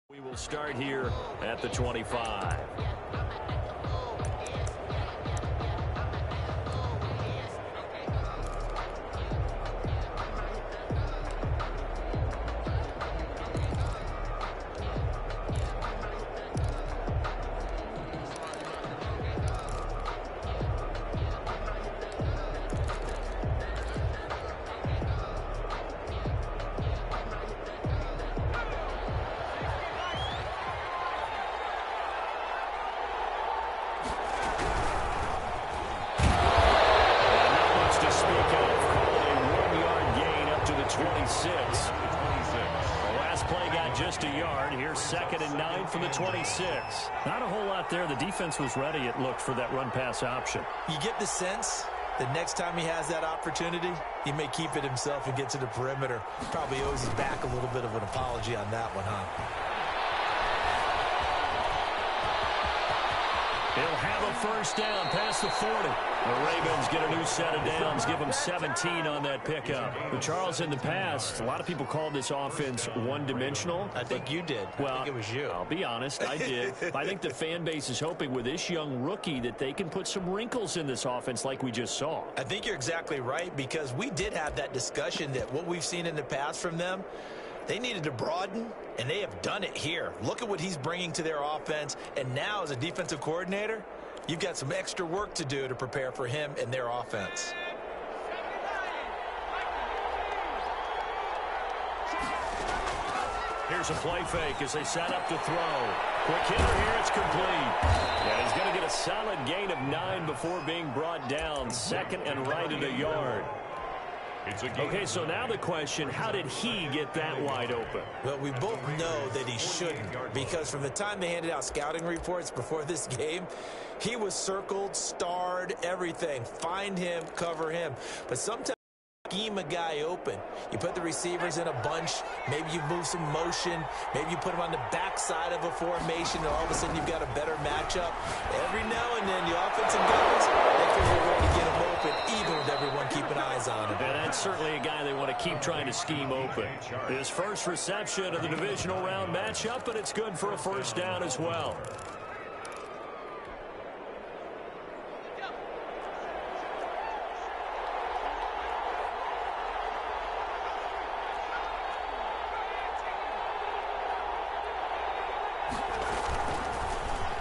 We will start here at the 25. Second and 9 from the 26. Not a whole lot there. The defense was ready, it looked, for that run-pass option. You get the sense that next time he has that opportunity, he may keep it himself and get to the perimeter. Probably owes his back a little bit of an apology on that one, huh? He'll have a first down past the 40. The Ravens get a new set of downs, give them 17 on that pickup. But Charles, in the past, a lot of people called this offense one-dimensional. I think you did. Well, I think it was you. I'll be honest, I did. I think the fan base is hoping with this young rookie that they can put some wrinkles in this offense like we just saw. I think you're exactly right, because we did have that discussion that what we've seen in the past from them, they needed to broaden, and they have done it here. Look at what he's bringing to their offense, and now as a defensive coordinator, you've got some extra work to do to prepare for him and their offense. Here's a play fake as they set up to throw. Quick hitter here, it's complete. And he's going to get a solid gain of 9 before being brought down. Second and right at a yard. Okay, so now the question, how did he get that wide open? Well, we both know that he shouldn't, because from the time they handed out scouting reports before this game, he was circled, starred, everything. Find him, cover him. But sometimes scheme a guy open. You put the receivers in a bunch. Maybe you move some motion. Maybe you put them on the backside of a formation, and all of a sudden you've got a better matchup. Every now and then, the offensive guys, they figure a way to get him open, even with everyone keeping eyes on him. And that's certainly a guy they want to keep trying to scheme open. His first reception of the divisional round matchup, but it's good for a first down as well.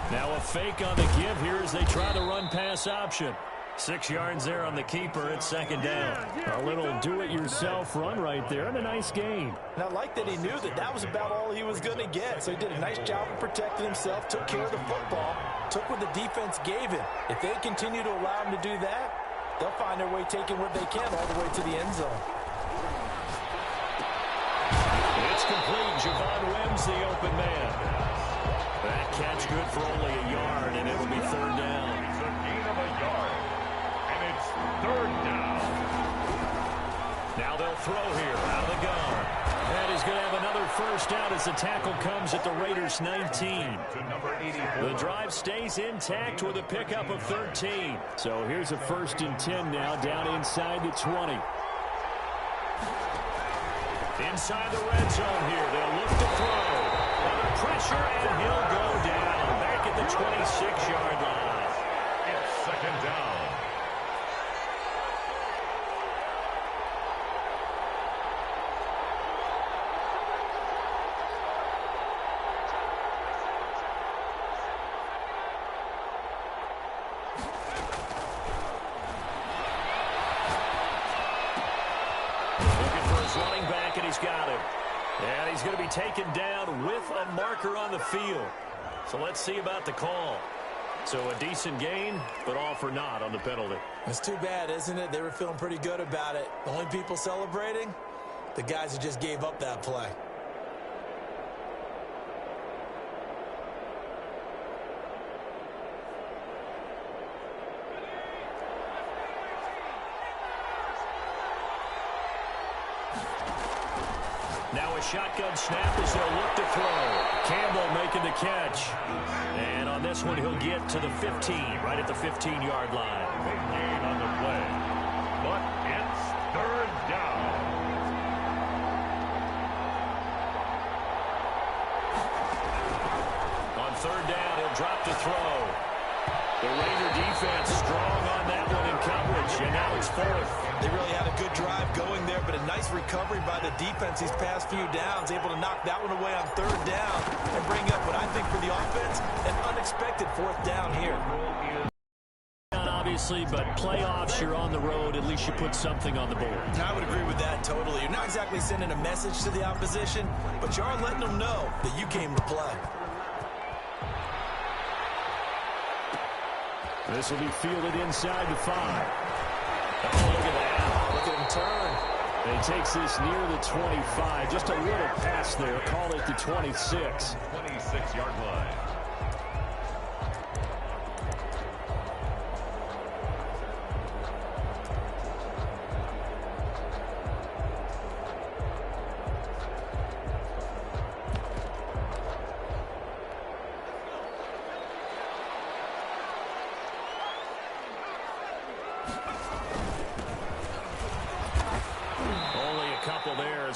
Now a fake on the give here as they try the run-pass option. 6 yards there on the keeper. It's second down. A little do-it-yourself run right there, and a nice gain. And I like that he knew that that was about all he was going to get. So he did a nice job of protecting himself, took care of the football, took what the defense gave him. If they continue to allow him to do that, they'll find their way taking what they can all the way to the end zone. It's complete. Javon Wims, the open man. That catch good for only a yard, and it'll be third down. It's a gain of a yard, and it's third down. Now they'll throw here out of the gun. And he's going to have another first down as the tackle comes at the Raiders' 19. The drive stays intact with a pickup of 13. So here's a first and 10 now down inside the 20. Inside the red zone here. They'll look to throw. Under pressure, and he'll go down. Back at the 26-yard line. It's second down. Looking for his running back, and he's got him. And he's going to be taken down with a marker on the field. So let's see about the call. So a decent gain, but all for naught on the penalty. It's too bad, isn't it? They were feeling pretty good about it. The only people celebrating, the guys who just gave up that play. Now a shotgun snap as they'll look to throw. Campbell making the catch. And on this one, he'll get to the 15, right at the 15-yard line. Big gain on the play, but it's third down. third down, he'll drop to throw. The Raider defense strong on that one in coverage, and now it's fourth. They really had a good drive going there, but a nice recovery by the defense these past few downs, able to knock that one away on third down and bring up what I think for the offense, an unexpected fourth down here. Obviously, but playoffs, you're on the road. At least you put something on the board. I would agree with that totally. You're not exactly sending a message to the opposition, but you are letting them know that you came to play. This will be fielded inside the 5. Oh, look at that. Look at him turn. And he takes this near the 25. Just a little pass there. Call it the 26. 26-yard line.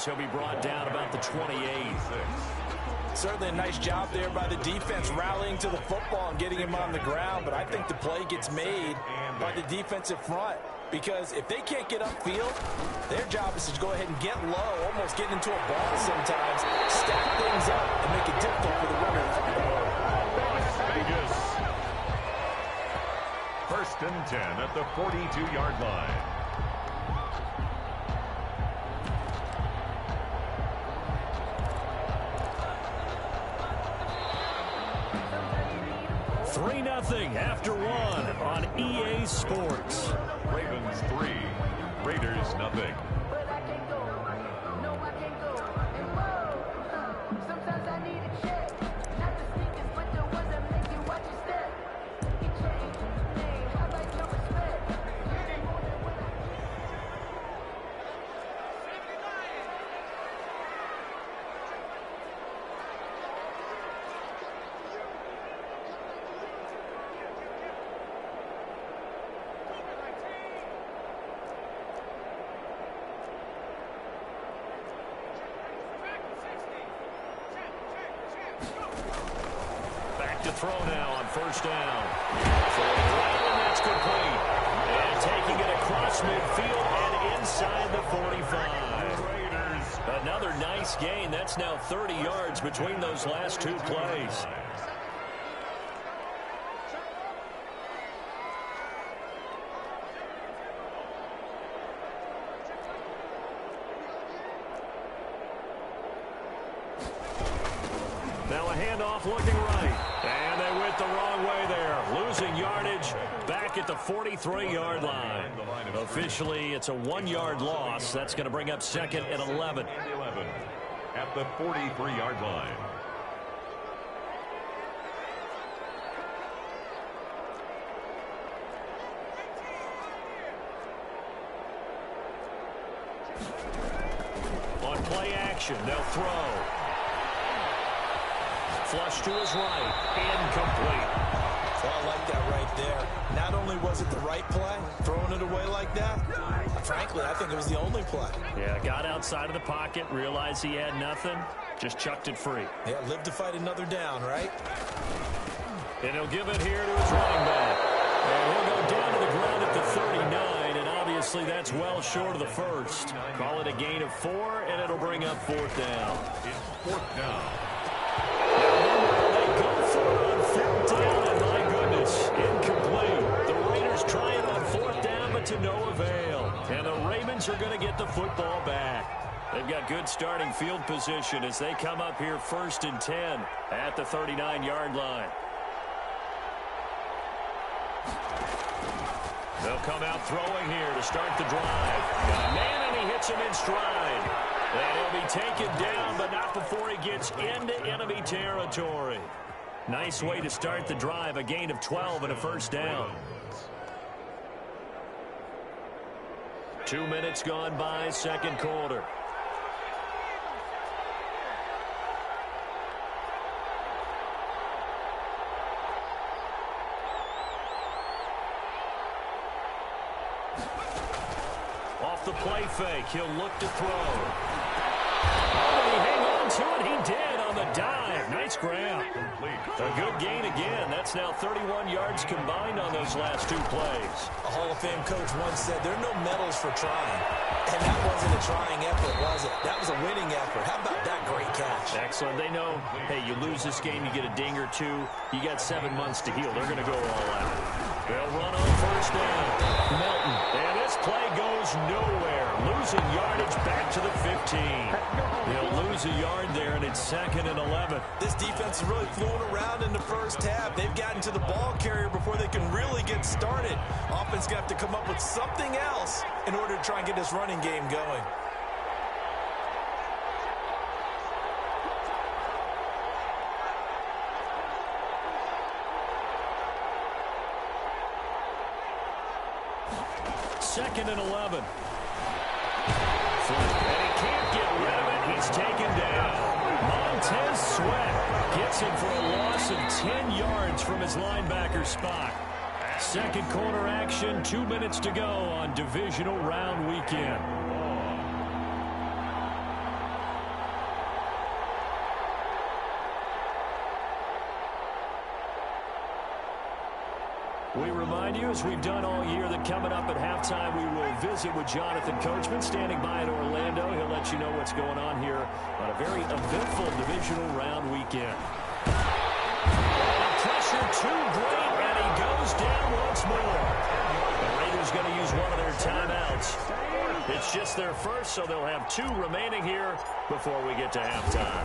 He'll be brought down about the 28. Certainly a nice job there by the defense rallying to the football and getting him on the ground, but I think the play gets made by the defensive front because if they can't get upfield, their job is to go ahead and get low, almost get into a ball sometimes, stack things up, and make it difficult for the runner to throw. Vegas. First and 10 at the 42-yard line. 3-0 after one on EA Sports. Ravens 3, Raiders 0. Throw now on first down. And that's complete. And taking it across midfield and inside the 45. Another nice gain. That's now 30 yards between those last two plays. Now a handoff looking right. And they went the wrong way there. Losing yardage back at the 43-yard line. Officially, it's a 1-yard loss. That's going to bring up second and 11. At the 43-yard line. On play action, they'll throw. Flush to his right. Incomplete. Well, I like that right there. Not only was it the right play, throwing it away like that, frankly, I think it was the only play. Yeah, got outside of the pocket, realized he had nothing, just chucked it free. Yeah, live to fight another down, right? And he'll give it here to his running back. And he'll go down to the ground at the 39, and obviously that's well short of the first. Call it a gain of 4, and it'll bring up fourth down. It's fourth down. They go for it on fourth down, and my goodness, incomplete. The Raiders trying on fourth down, but to no avail. And the Ravens are going to get the football back. They've got good starting field position as they come up here first and 10 at the 39-yard line. They'll come out throwing here to start the drive. Got a man, and he hits him in stride. And he'll be taken down, but not before he gets into enemy territory. Nice way to start the drive, a gain of 12 and a first down. 2 minutes gone by, second quarter. Off the play fake, he'll look to throw. Oh, he hang on into it. He did on the dive. Nice grab. A good gain again. That's now 31 yards combined on those last 2 plays. A Hall of Fame coach once said there are no medals for trying. And that wasn't a trying effort, was it? That was a winning effort. How about that great catch? Excellent. They know, hey, you lose this game, you get a ding or 2. You got 7 months to heal. They're going to go all out. They'll run on first down. Melton. And this play goes nowhere. Losing yardage back to the 15. They'll lose a yard there, and it's 2nd and 11. This defense is really flown around in the first half. They've gotten to the ball carrier before they can really get started. Offense going to have to come up with something else in order to try and get this running game going. Second and 11. And he can't get rid of it. He's taken down. Montez Sweat gets him for a loss of 10 yards from his linebacker spot. Second corner action, 2 minutes to go on divisional round weekend. We remind you, as we've done all year, that coming up at halftime, we will visit with Jonathan Coachman, standing by in Orlando. He'll let you know what's going on here on a very eventful divisional round weekend. Pressure too great, and he goes down once more. The Raiders going to use one of their timeouts. It's just their first, so they'll have 2 remaining here before we get to halftime.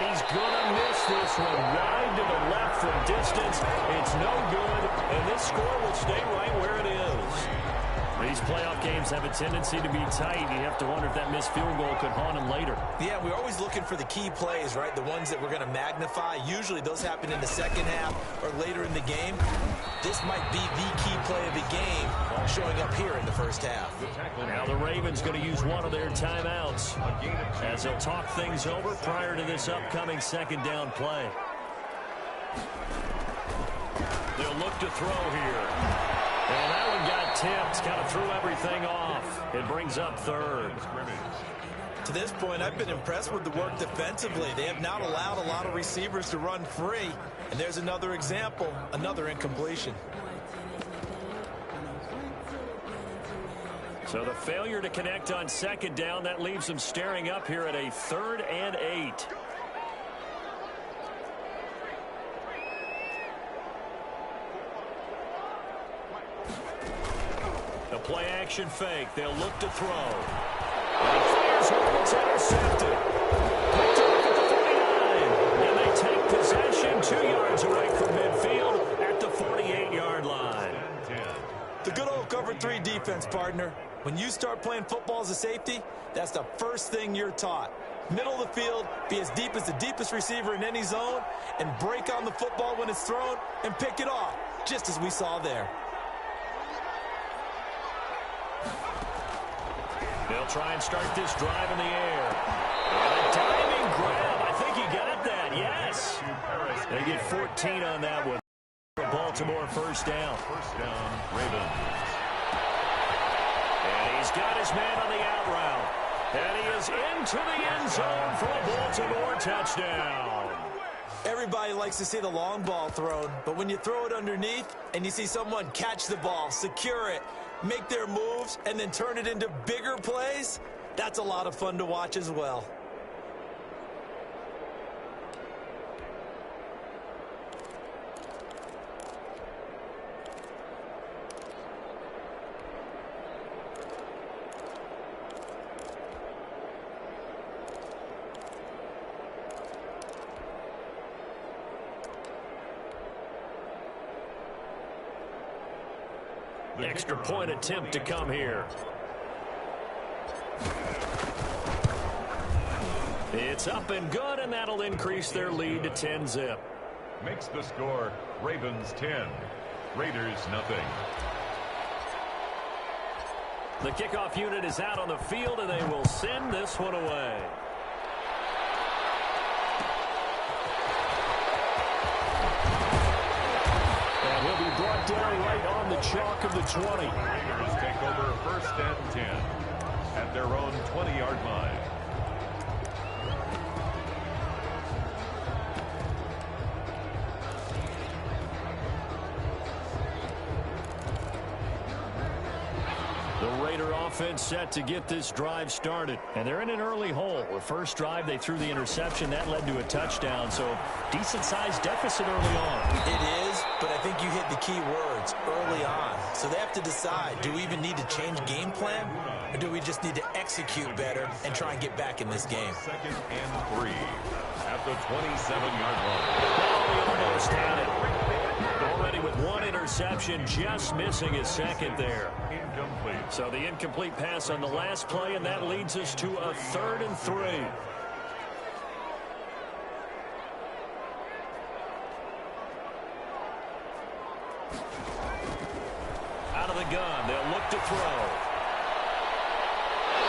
He's going to miss this one wide to the left from distance. It's no good, and this score will stay right where it is. These playoff games have a tendency to be tight. You have to wonder if that missed field goal could haunt him later. Yeah, we're always looking for the key plays, right? The ones that we're going to magnify. Usually those happen in the second half or later in the game. This might be the key play of the game showing up here in the first half. Now the Ravens going to use one of their timeouts as they'll talk things over prior to this upcoming second down play. They'll look to throw here. And that one got tipped, kind of threw everything off. It brings up 3rd. To this point, I've been impressed with the work defensively. They have not allowed a lot of receivers to run free. And there's another example, another incompletion. So the failure to connect on second down, that leaves them staring up here at a 3rd and 8. The play action fake. They'll look to throw. And he fires one. It's intercepted. Picked off at the 49. And they take possession 2 yards away from midfield at the 48-yard line. The good old cover 3 defense, partner. When you start playing football as a safety, that's the first thing you're taught. Middle of the field, be as deep as the deepest receiver in any zone, and break on the football when it's thrown and pick it off, just as we saw there. They'll try and start this drive in the air. And a diving grab. I think he got that. Yes. They get 14 on that one. Baltimore first down. First down, Ravens. And he's got his man on the out route. And he is into the end zone for a Baltimore touchdown. Everybody likes to see the long ball thrown, but when you throw it underneath and you see someone catch the ball, secure it, make their moves, and then turn it into bigger plays, that's a lot of fun to watch as well. Extra point attempt to come here. It's up and good, and that'll increase their lead to 10-zip. Makes the score Ravens 10, Raiders nothing. The kickoff unit is out on the field, and they will send this one away. And he'll be brought down right on the chalk of the 20. Raiders take over first and 10. at their own 20-yard line. The Raider offense set to get this drive started. And they're in an early hole. The first drive, they threw the interception. That led to a touchdown. So decent-sized deficit early on. It is, but I think you hit the key words, early on. So they have to decide, do we even need to change game plan? Or do we just need to execute better and try and get back in this game? 2nd and 3 at the 27-yard line. Oh, he almost had it. Already with one interception, just missing his second there. Incomplete. So the incomplete pass on the last play, and that leads us to a 3rd and 3. Out of the gun, they'll look to throw.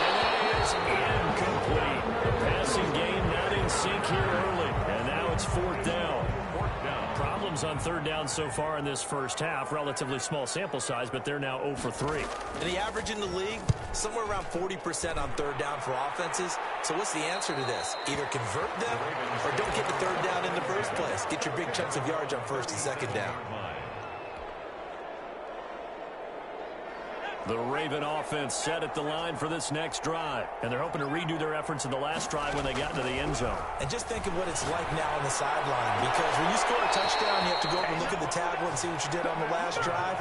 And that is incomplete. The passing game not in sync here early, and now it's 4th down. Problems on 3rd down so far in this first half. Relatively small sample size, but they're now 0 for 3. And the average in the league, somewhere around 40% on 3rd down for offenses. So what's the answer to this? Either convert them or don't get the 3rd down in the first place. Get your big chunks of yards on 1st and 2nd down. The Raven offense set at the line for this next drive. And they're hoping to redo their efforts in the last drive when they got into the end zone. And just think of what it's like now on the sideline. Because when you score a touchdown, you have to go over and look at the tablet and see what you did on the last drive.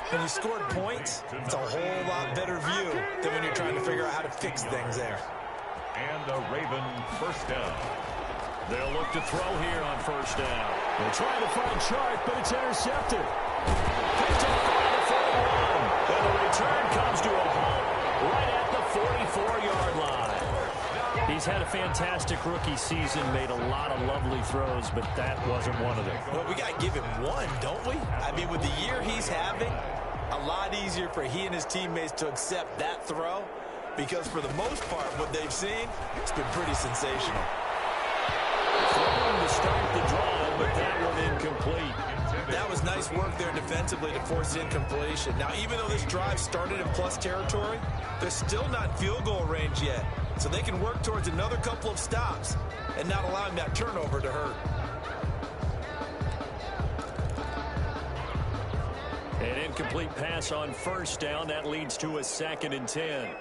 When you scored points, it's a whole lot better view than when you're trying to figure out how to fix things there. And a Raven 1st down. They'll look to throw here on 1st down. They're trying to find Chark, but it's intercepted. Picked up by the 41. And the return comes to a halt right at the 44-yard line. He's had a fantastic rookie season, made a lot of lovely throws, but that wasn't one of them. Well, we got to give him one, don't we? I mean, with the year he's having, a lot easier for he and his teammates to accept that throw, because for the most part, what they've seen, it's been pretty sensational. Throwing to start the drive, but that one incomplete. That was nice work there defensively to force incompletion. Now, even though this drive started in plus territory, they're still not in field goal range yet. So they can work towards another couple of stops and not allowing that turnover to hurt. An incomplete pass on 1st down. That leads to a 2nd and 10.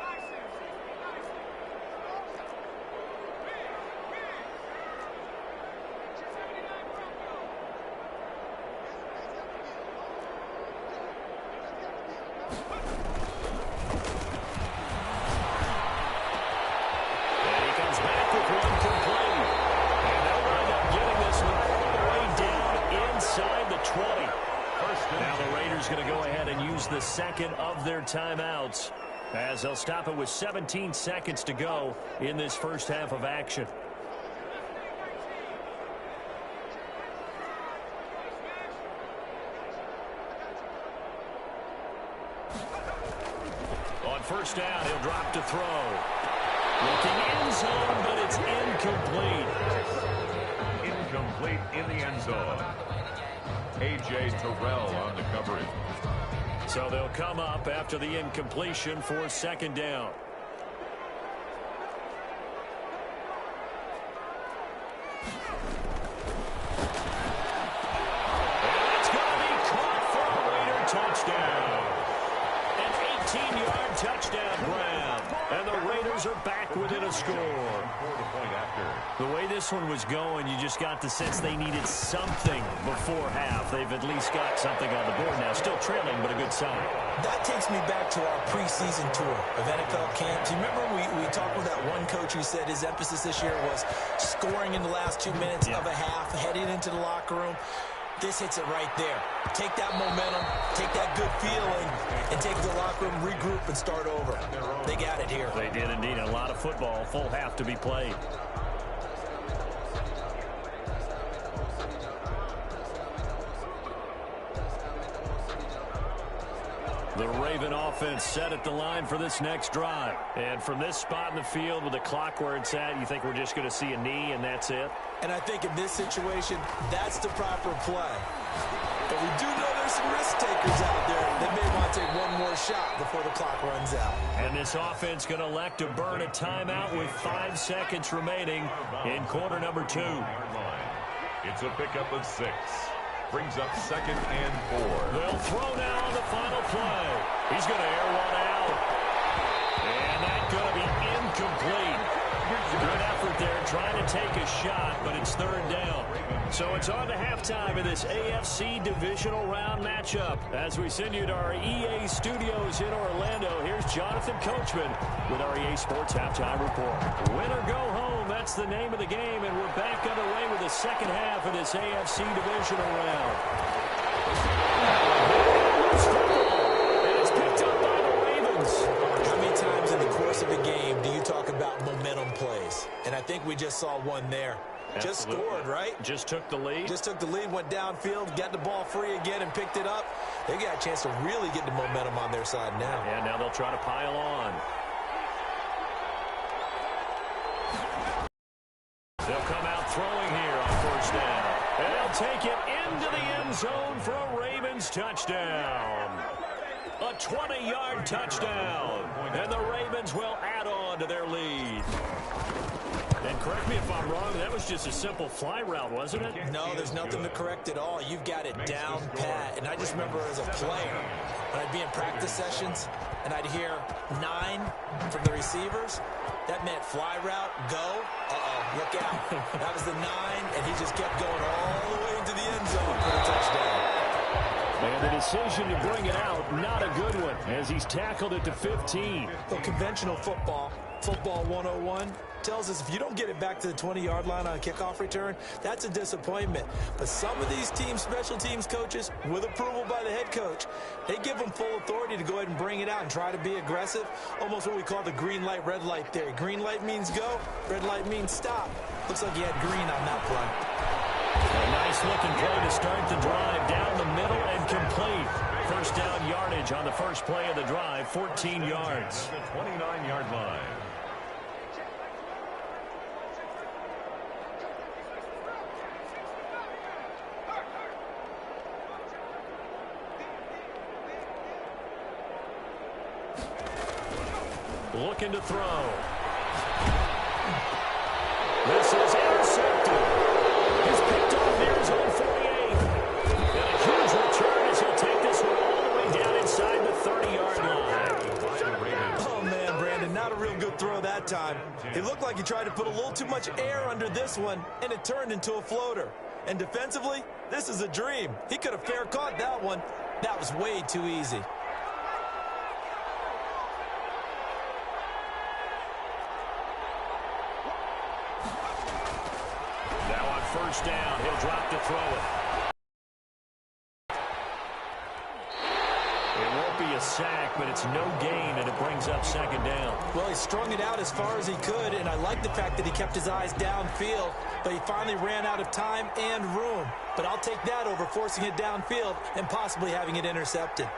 The second of their timeouts as they'll stop it with 17 seconds to go in this first half of action. On 1st down, he'll drop to throw. Looking end zone, but it's incomplete. Incomplete in the end zone. A.J. Terrell on the coverage. So they'll come up after the incompletion for 2nd down. And it's going to be caught for a Raider touchdown. An 18-yard touchdown grab. And the Raiders are back within a score. The way this one was going, you just got the sense they needed something before half. They've at least got something on the board now. Still trailing, but a good sign. That takes me back to our preseason tour of NFL camps. You remember we talked with that one coach who said his emphasis this year was scoring in the last 2 minutes of a half, heading into the locker room. This hits it right there. Take that momentum, take that good feeling, and take the locker room, regroup, and start over. They got it here. They did indeed. A lot of football, full half to be played. The Raven offense set at the line for this next drive. And from this spot in the field with the clock where it's at, you think we're just going to see a knee and that's it? And I think in this situation, that's the proper play. But we do know there's some risk takers out there that may want to take one more shot before the clock runs out. And this offense going to elect to burn a timeout with 5 seconds remaining in quarter number 2. It's a pickup of 6. Brings up 2nd and 4. They'll throw now on the final play. He's going to air one out. And that's going to be incomplete. Good effort there trying to take a shot, but it's 3rd down. So it's on to halftime in this AFC divisional round matchup. As we send you to our EA studios in Orlando, here's Jonathan Coachman with our EA Sports Halftime Report. Win or go home, that's the name of the game, and we're back underway with the second half of this AFC divisional round. And it's picked up by the Ravens. How many times in the course of a game do you talk about momentum plays? And I think we just saw one there. Absolutely. Just scored, right? Just took the lead. Just took the lead, went downfield, got the ball free again, and picked it up. They got a chance to really get the momentum on their side now. Yeah, now they'll try to pile on. They'll come out throwing here on 1st down. And they'll take it into the end zone for a Ravens touchdown. A 20-yard touchdown. And the Ravens will add on to their lead. And correct me if I'm wrong, that was just a simple fly route, wasn't it? No, there's nothing to correct at all. You've got it down pat. And I just remember as a player, when I'd be in practice sessions, and I'd hear 9 from the receivers, that meant fly route, go. Uh-oh, look out. That was the 9, and he just kept going all the way into the end zone for the touchdown. And the decision to bring it out, not a good one, as he's tackled it to 15. So conventional football 101, tells us if you don't get it back to the 20-yard line on a kickoff return, that's a disappointment. But some of these special teams coaches, with approval by the head coach, they give them full authority to go ahead and bring it out and try to be aggressive, almost what we call the green light, red light theory. Green light means go, red light means stop. Looks like he had green on that play. A nice-looking play to start the drive down the middle and complete. 1st down yardage on the first play of the drive, 14 yards. The 29-yard line. Looking to throw. This is intercepted. He's picked off near his own 48. And a huge return as he'll take this one all the way down inside the 30-yard line. Oh, man, Brandon, not a real good throw that time. It looked like he tried to put a little too much air under this one, and it turned into a floater. And defensively, this is a dream. He could have fair caught that one. That was way too easy. Now on 1st down, he'll drop to throw it. It won't be a sack, but it's no gain, and it brings up 2nd down. Well, he strung it out as far as he could, and I like the fact that he kept his eyes downfield, but he finally ran out of time and room. But I'll take that over forcing it downfield and possibly having it intercepted.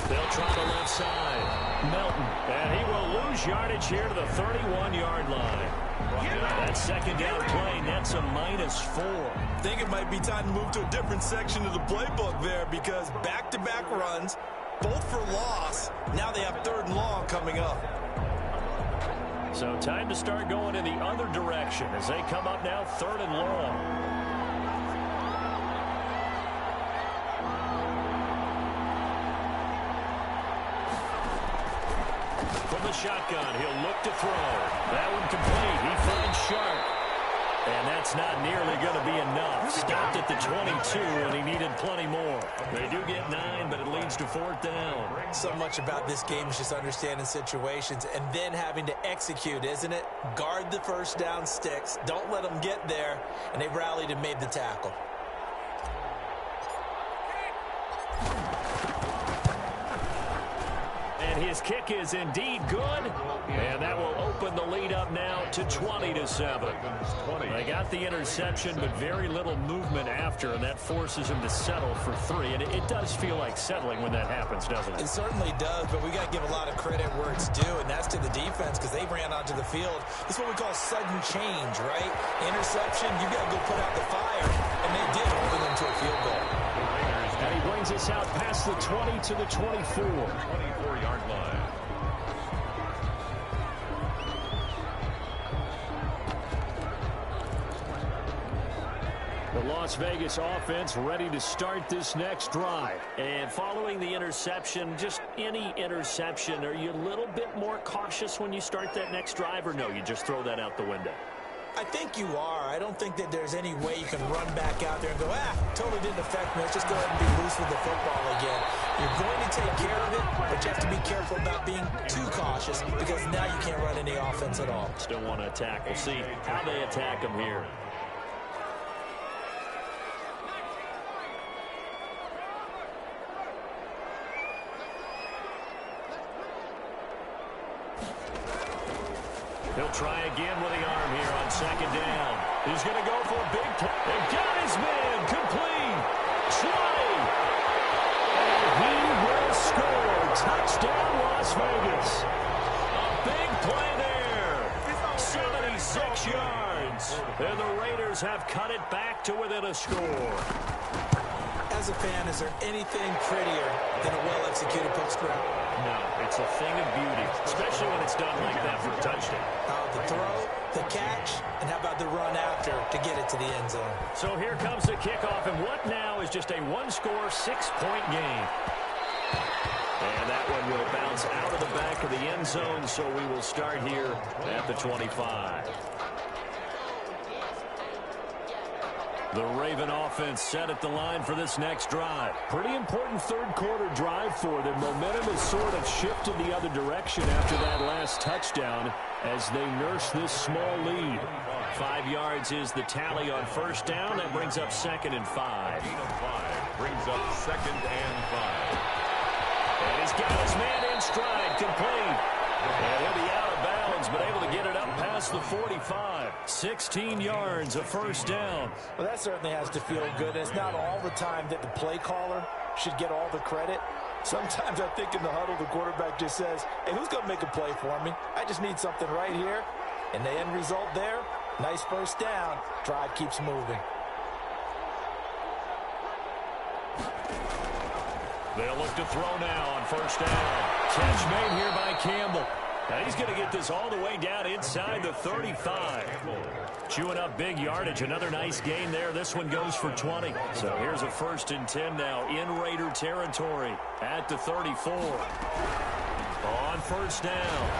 They'll try the left side. Melton, and he will lose yardage here to the 31-yard line. That 2nd down play nets a -4. I think it might be time to move to a different section of the playbook there, because back-to-back runs, both for loss. Now they have 3rd and long coming up. So time to start going in the other direction as they come up now 3rd and long. From the shotgun, he'll look to throw. That one complete. He finds Sharp. And that's not nearly going to be enough. Stopped at the 22, and he needed plenty more. They do get 9, but it leads to 4th down. So much about this game is just understanding situations and then having to execute, isn't it? Guard the 1st down sticks. Don't let them get there. And they rallied and made the tackle. And his kick is indeed good, and that will open the lead up now to 20-7. They got the interception, but very little movement after, and that forces him to settle for 3. And it does feel like settling when that happens, doesn't it? It certainly does, but we got to give a lot of credit where it's due, and that's to the defense because they ran onto the field. This is what we call sudden change, right? Interception, you got to go put out the fire, and they did, holding them to a field goal. And he brings us out past the 20 to the 24. 24-yard line. The Las Vegas offense ready to start this next drive. And following the interception, just any interception, are you a little bit more cautious when you start that next drive, or no, you just throw that out the window? I think you are. I don't think that there's any way you can run back out there and go, totally didn't affect me. Let's just go ahead and be loose with the football again. You're going to take care of it, but you have to be careful about being too cautious because now you can't run any offense at all. Still want to attack. We'll see how they attack them here. He'll try again with the arm here on second down. He's going to go for a big play. They got his man complete. 20. And he will score. Touchdown, Las Vegas. A big play there. 76 yards. And the Raiders have cut it back to within a score. As a fan, is there anything prettier than a well-executed post route? No, it's a thing of beauty, especially when it's done like that for a touchdown. The throw, the catch, and how about the run after to get it to the end zone? So here comes the kickoff, and what now is just a one-score, 6-point game. And that one will bounce out of the back of the end zone, so we will start here at the 25. The Raven offense set at the line for this next drive. Pretty important third-quarter drive for them. Momentum has sort of shifted the other direction after that last touchdown as they nurse this small lead. 5 yards is the tally on first down. That brings up 2nd and 5. Brings up 2nd and 5. And he's got his man in stride, complete. And he'll be out of bounds, but able to get it up past the 45. 16 yards, a first down. Well, that certainly has to feel good. And it's not all the time that the play caller should get all the credit. Sometimes I think in the huddle, the quarterback just says, hey, who's going to make a play for me? I just need something right here. And the end result there, nice first down. Drive keeps moving. They'll look to throw now on first down. Catch made here by Campbell. Now he's going to get this all the way down inside the 35. Chewing up big yardage. Another nice gain there. This one goes for 20. So here's a 1st and 10 now in Raider territory at the 34. On first down.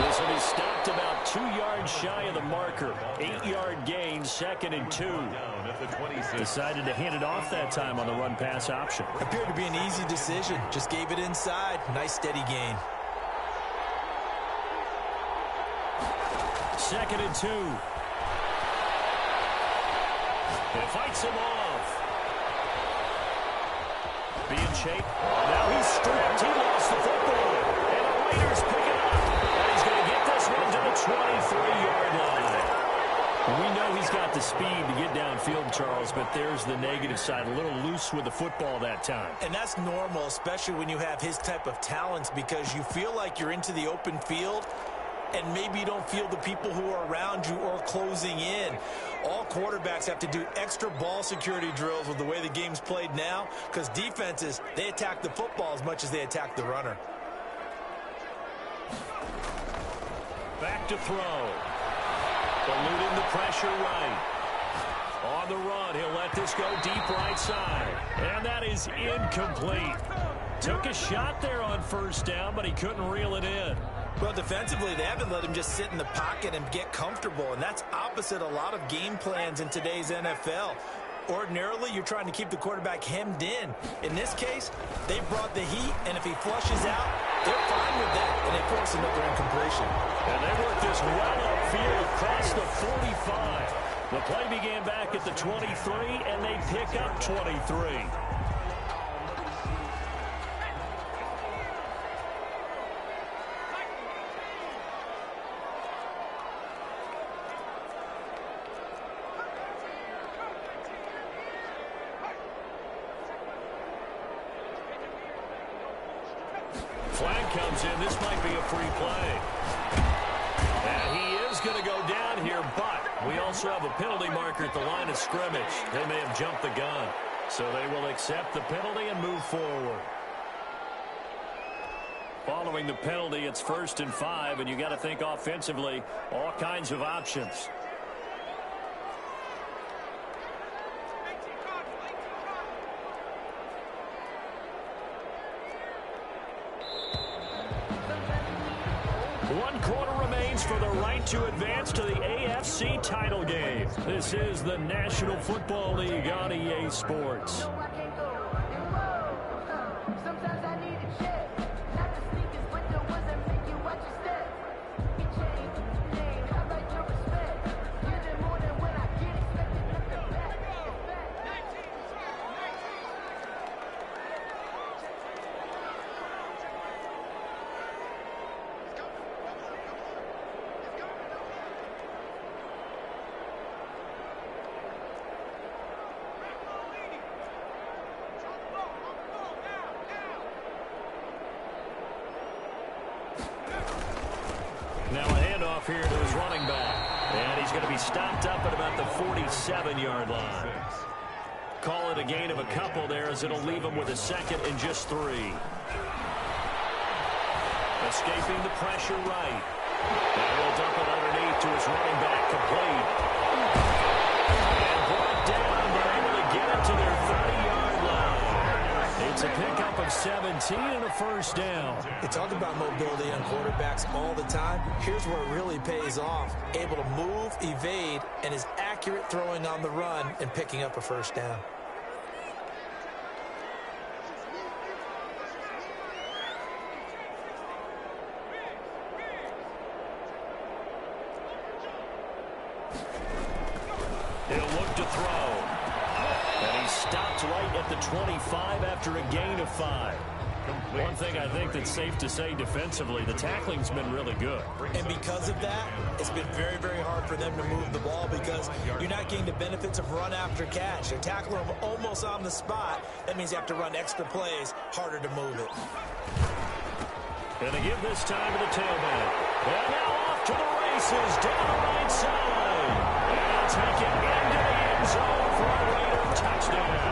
This one is stopped about 2 yards shy of the marker. 8-yard gain, 2nd and 2. Decided to hand it off that time on the run-pass option. Appeared to be an easy decision. Just gave it inside. Nice steady gain. 2nd and 2. It fights him off. Being shaped. Now he's stripped. He lost the football. And the Raiders pick it up. And he's going to get this one to the 23-yard line. We know he's got the speed to get downfield, Charles, but there's the negative side. A little loose with the football that time. And that's normal, especially when you have his type of talents, because you feel like you're into the open field, and maybe you don't feel the people who are around you or closing in. All quarterbacks have to do extra ball security drills with the way the game's played now, because defenses, they attack the football as much as they attack the runner. Back to throw. Eluding the pressure right. On the run, he'll let this go deep right side. And that is incomplete. Took a shot there on first down, but he couldn't reel it in. Well, defensively, they haven't let him just sit in the pocket and get comfortable, and that's opposite a lot of game plans in today's NFL. Ordinarily, you're trying to keep the quarterback hemmed in. In this case, they brought the heat, and if he flushes out, they're fine with that, and they force another incompletion. And they work this well upfield across the 45. The play began back at the 23, and they pick up 23. comes in. This might be a free play. And he is going to go down here, but we also have a penalty marker at the line of scrimmage. They may have jumped the gun. So they will accept the penalty and move forward. Following the penalty, it's 1st and 5, and you got to think offensively, all kinds of options. One quarter remains for the right to advance to the AFC title game. This is the National Football League on EA Sports. Now a handoff here to his running back. And he's going to be stopped up at about the 47-yard line. Call it a gain of a couple there, as it'll leave him with a 2nd and just 3. Escaping the pressure right. And he'll dump it underneath to his running back, complete. And brought down, they're able to get it to their 30-yard line. It's a pickup of 17 and a 1st down. They talk about mobility on quarterbacks all the time. Here's where it really pays off. Able to move, evade, and is accurate throwing on the run and picking up a 1st down. He'll look to throw. And he stopped right at the 25 after a gain of 5. One thing I think that's safe to say defensively, the tackling's been really good. And because of that, it's been very, very hard for them to move the ball because you're not getting the benefits of run after catch. They're tackling them almost on the spot. That means you have to run extra plays, harder to move it. And they give this time to the tailback. And now off to the races, down the right side. And take it into the end zone for a Raider touchdown.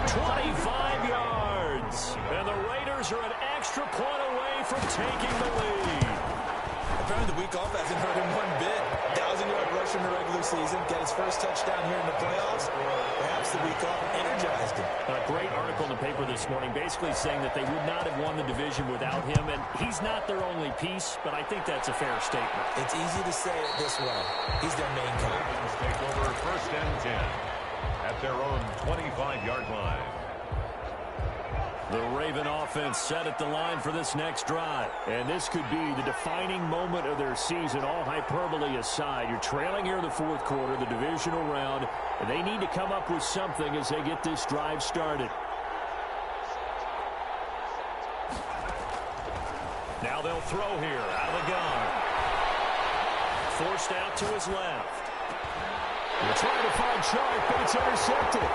25 yards. And the Raiders are an extra point away from taking the lead. Apparently the week off hasn't hurt him one bit. 1,000-yard rush in the regular season, get his first touchdown here in the playoffs. Perhaps the week off energized him. A great article in the paper this morning basically saying that they would not have won the division without him, and he's not their only piece, but I think that's a fair statement. It's easy to say it this way. He's their main guy. Ravens take over 1st and 10 at their own 25-yard line. The Raven offense set at the line for this next drive. And this could be the defining moment of their season, all hyperbole aside. You're trailing here in the 4th quarter, the divisional round, and they need to come up with something as they get this drive started. Now they'll throw here out of the gun. Forced out to his left. They're trying to find Sharp, but it's intercepted.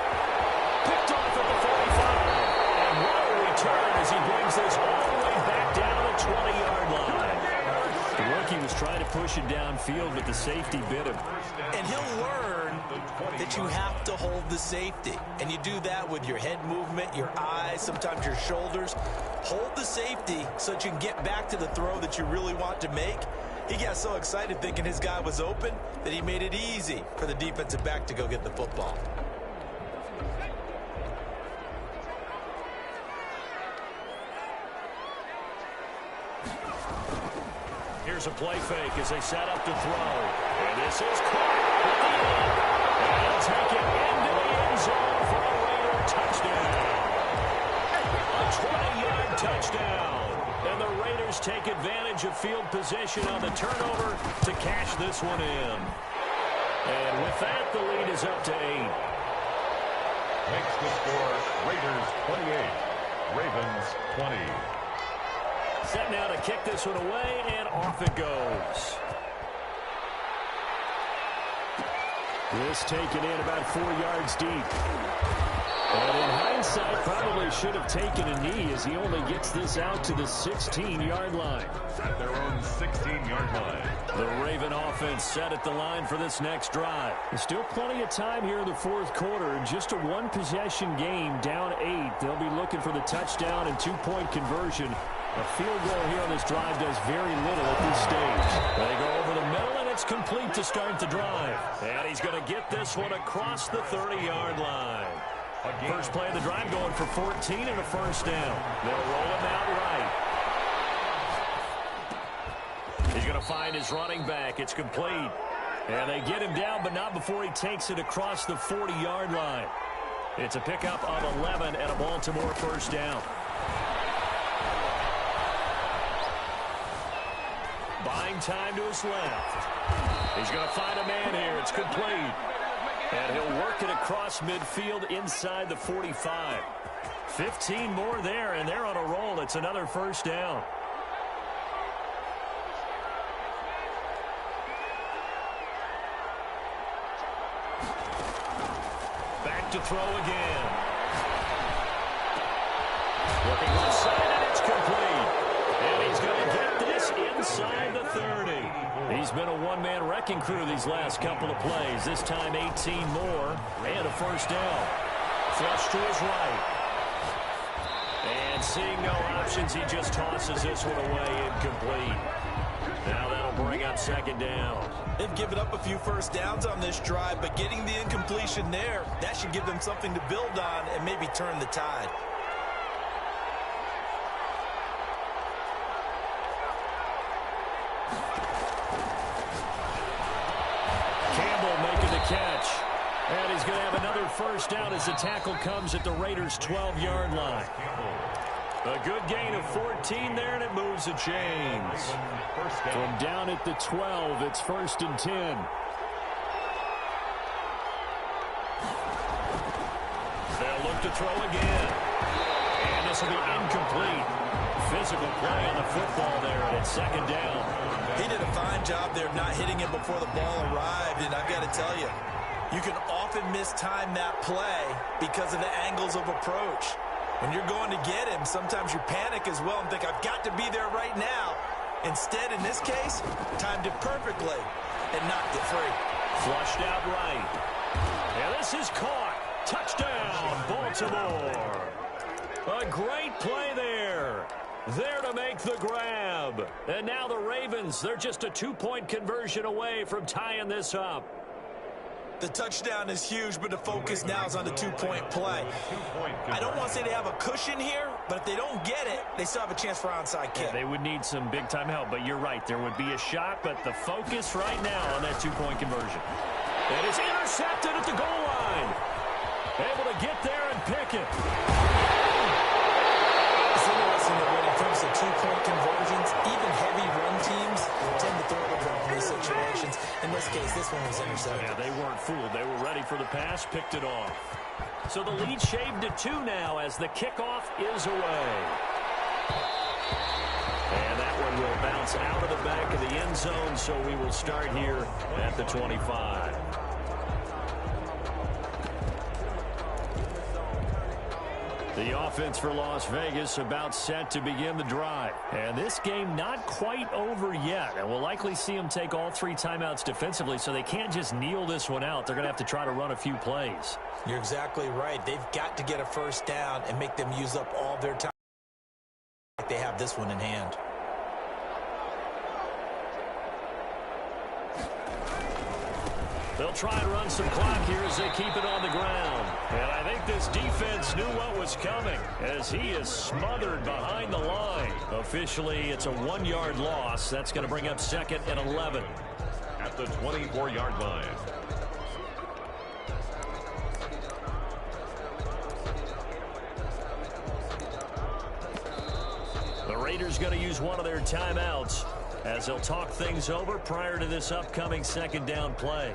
Picked off at the 45. And what a return as he brings this all the way back down the 20-yard line. The rookie was trying to push it downfield, but the safety bit him. And he'll learn that you have to hold the safety. And you do that with your head movement, your eyes, sometimes your shoulders. Hold the safety so that you can get back to the throw that you really want to make. He got so excited thinking his guy was open that he made it easy for the defensive back to go get the football. Here's a play fake as they set up to throw. And this is caught at the end. And he'll take it into the end zone for a Raider touchdown. A 20-yard touchdown. And the Raiders take advantage of field position on the turnover to cash this one in. And with that, the lead is up to 8. Makes the score Raiders 28, Ravens 20. Set now to kick this one away, and off it goes. This taken in about 4 yards deep. And in hindsight, probably should have taken a knee as he only gets this out to the 16-yard line. At their own 16-yard line. The Raven offense set at the line for this next drive. There's still plenty of time here in the fourth quarter. Just a one-possession game, down 8. They'll be looking for the touchdown and two-point conversion. A field goal here on this drive does very little at this stage. They go over the middle, and it's complete to start the drive. And he's going to get this one across the 30-yard line. First play of the drive going for 14 and a first down. They'll roll him out right. He's going to find his running back. It's complete. And they get him down, but not before he takes it across the 40-yard line. It's a pickup of 11 and a Baltimore first down. Buying time to his left. He's going to find a man here. It's complete. And he'll work it across midfield inside the 45. 15 more there, and they're on a roll. It's another first down. Back to throw again. Looking left side, and it's complete. And he's going to get this inside the 30. He's been a one-man wrecking crew these last couple of plays. This time 18 more and a first down. Flush to his right. And seeing no options, he just tosses this one away incomplete. Now that'll bring up second down. They've given up a few first downs on this drive, but getting the incompletion there, that should give them something to build on and maybe turn the tide. Catch. And he's going to have another first down as the tackle comes at the Raiders' 12-yard line. A good gain of 14 there, and it moves the chains. From down at the 12, it's first and 10. They'll look to throw again. And this will be incomplete. Physical play on the football there, and it's second down. He did a fine job there of not hitting him before the ball arrived, and I've got to tell you, you can often mistime that play because of the angles of approach. When you're going to get him, sometimes you panic as well and think, I've got to be there right now. Instead, in this case, timed it perfectly and knocked it free. Flushed out right. And this is caught. Touchdown, Baltimore. A great play there. There to make the grab. And now the Ravens, they're just a two-point conversion away from tying this up. The touchdown is huge, but the focus now is on the two-point play. I don't want to say they have a cushion here, but if they don't get it, they still have a chance for onside kick. Yeah, they would need some big-time help, but you're right. There would be a shot, but the focus right now on that two-point conversion. It is intercepted at the goal line. Able to get there and pick it. It's interesting that when it comes to two-point conversions, even heavy run teams tend to throw the ball in these situations. In this case, this one was intercepted. Yeah, they weren't fooled. They were ready for the pass, picked it off. So the lead shaved to 2 now as the kickoff is away. And that one will bounce out of the back of the end zone, so we will start here at the 25. The offense for Las Vegas about set to begin the drive. And this game not quite over yet. And we'll likely see them take all 3 timeouts defensively, so they can't just kneel this one out. They're going to have to try to run a few plays. You're exactly right. They've got to get a first down and make them use up all their time. They have this one in hand. They'll try and run some clock here as they keep it on the ground. And I think this defense knew what was coming as he is smothered behind the line. Officially, it's a 1-yard loss. That's going to bring up second and 11. At the 24-yard line. The Raiders going to use one of their timeouts as they'll talk things over prior to this upcoming second down play.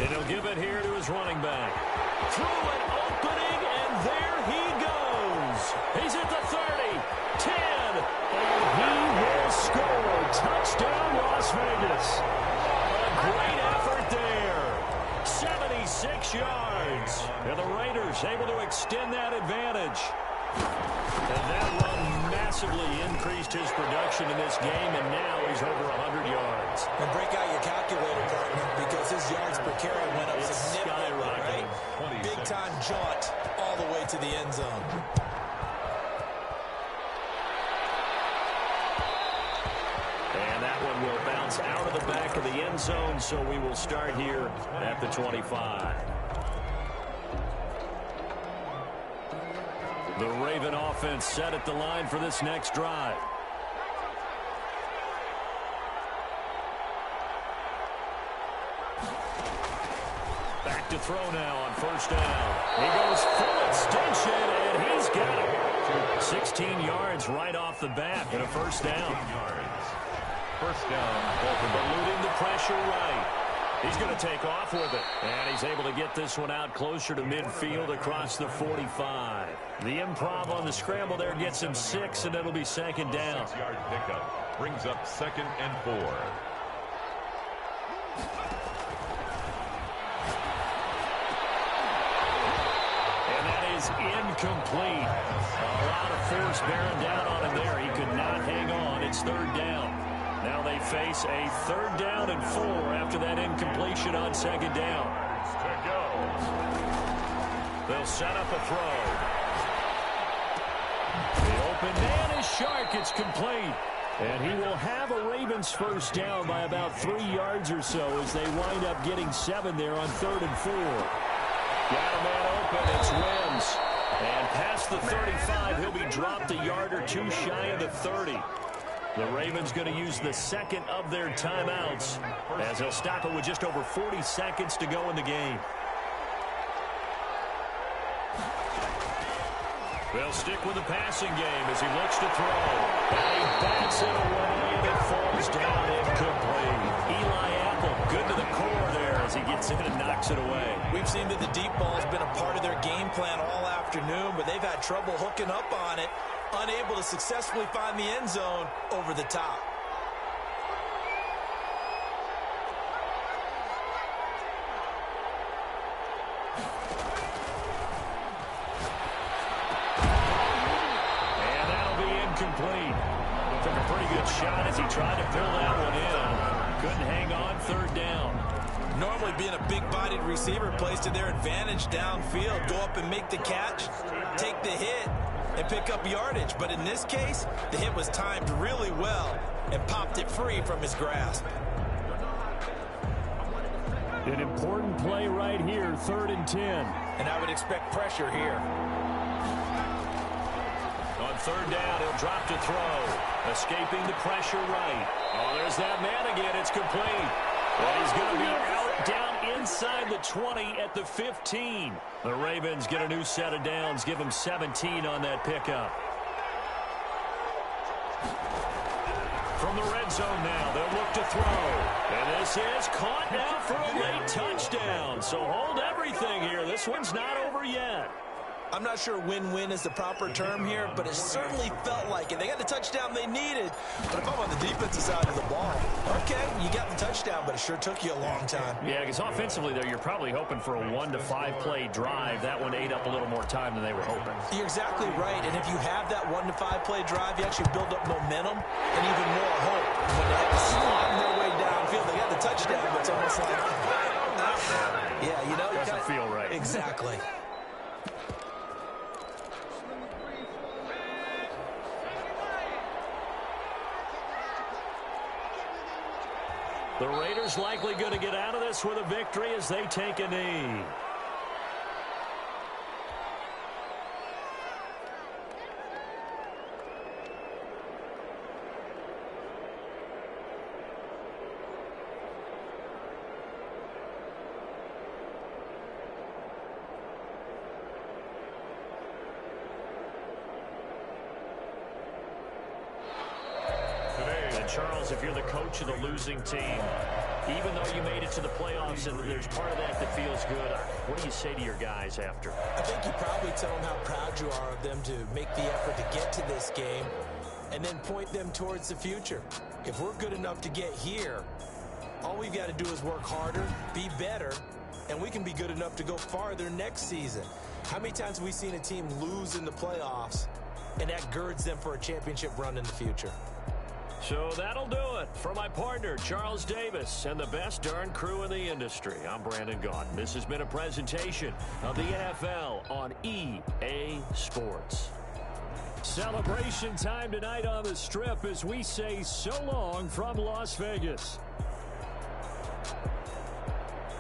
And he'll give it here to his running back. Through an opening, and there he goes. He's at the 30, 10, and he will score. Touchdown, Las Vegas. A great effort there. 76 yards. And the Raiders able to extend that advantage. And that run massively increased his production in this game, and now he's over 100 yards. And break out your calculator, partner, because his yards per carry went up significantly, right? Big-time jaunt all the way to the end zone. And that one will bounce out of the back of the end zone, so we will start here at the 25. The Raven offense set at the line for this next drive. Back to throw now on first down. He goes full extension, and he's got it. 16 yards right off the bat and a first down. First down. Eluding the pressure right. He's going to take off with it. And he's able to get this one out closer to midfield across the 45. The improv on the scramble there gets him 6, and it'll be second down. 6-yard pickup brings up 2nd and 4. And that is incomplete. A lot of force bearing down on him there. He could not hang on. It's third down. Now they face a 3rd down and 4 after that incompletion on second down. They'll set up a throw. The open man is Shark. It's complete. And he will have a Ravens first down by about 3 yards or so as they wind up getting 7 there on 3rd and 4. Got a man open. It's Wims. And past the 35, he'll be dropped a yard or two shy of the 30. The Ravens going to use the second of their timeouts as they'll stop it with just over 40 seconds to go in the game. They'll stick with the passing game as he looks to throw. And he bats it away, and it falls down incomplete. Eli Apple, good to the core there as he gets in and knocks it away. We've seen that the deep ball has been a part of their game plan all afternoon, but they've had trouble hooking up on it. Unable to successfully find the end zone over the top. And that'll be incomplete. Took a pretty good shot as he tried to fill that one in. Couldn't hang on, 3rd down. Normally being a big-bodied receiver plays to their advantage downfield. Go up and make the catch, take the hit, and pick up yardage. But in this case, the hit was timed really well and popped it free from his grasp. An important play right here, 3rd and 10. And I would expect pressure here. On 3rd down, he'll drop to throw. Escaping the pressure right. Oh, there's that man again. It's complete. Well, he's going to be out down inside the 20 at the 15. The Ravens get a new set of downs, give him 17 on that pickup. From the red zone now, they'll look to throw. And this is caught now for a late touchdown. So hold everything here. This one's not over yet. I'm not sure win-win is the proper term here, but it certainly felt like it. They got the touchdown they needed, but if I'm on the defensive side of the ball, okay, you got the touchdown, but it sure took you a long time. Yeah, because offensively, though, you're probably hoping for a 1 to 5 play drive. That one ate up a little more time than they were hoping. You're exactly right, and if you have that 1 to 5 play drive, you actually build up momentum and even more hope. When they have to slide their way downfield, they got the touchdown, but it's almost like, yeah, you know, doesn't feel right. Exactly. The Raiders likely going to get out of this with a victory as they take a knee. Charles, if you're the coach of the losing team, Even though you made it to the playoffs and there's part of that feels good, what do you say to your guys after? I think you probably tell them how proud you are of them to make the effort to get to this game and then point them towards the future. If we're good enough to get here, all we've got to do is work harder, be better, and we can be good enough to go farther next season. How many times have we seen a team lose in the playoffs, and that girds them for a championship run in the future? So that'll do it. For my partner, Charles Davis, and the best darn crew in the industry, I'm Brandon Gaudin. This has been a presentation of the NFL on EA Sports. Celebration time tonight on the Strip as we say so long from Las Vegas.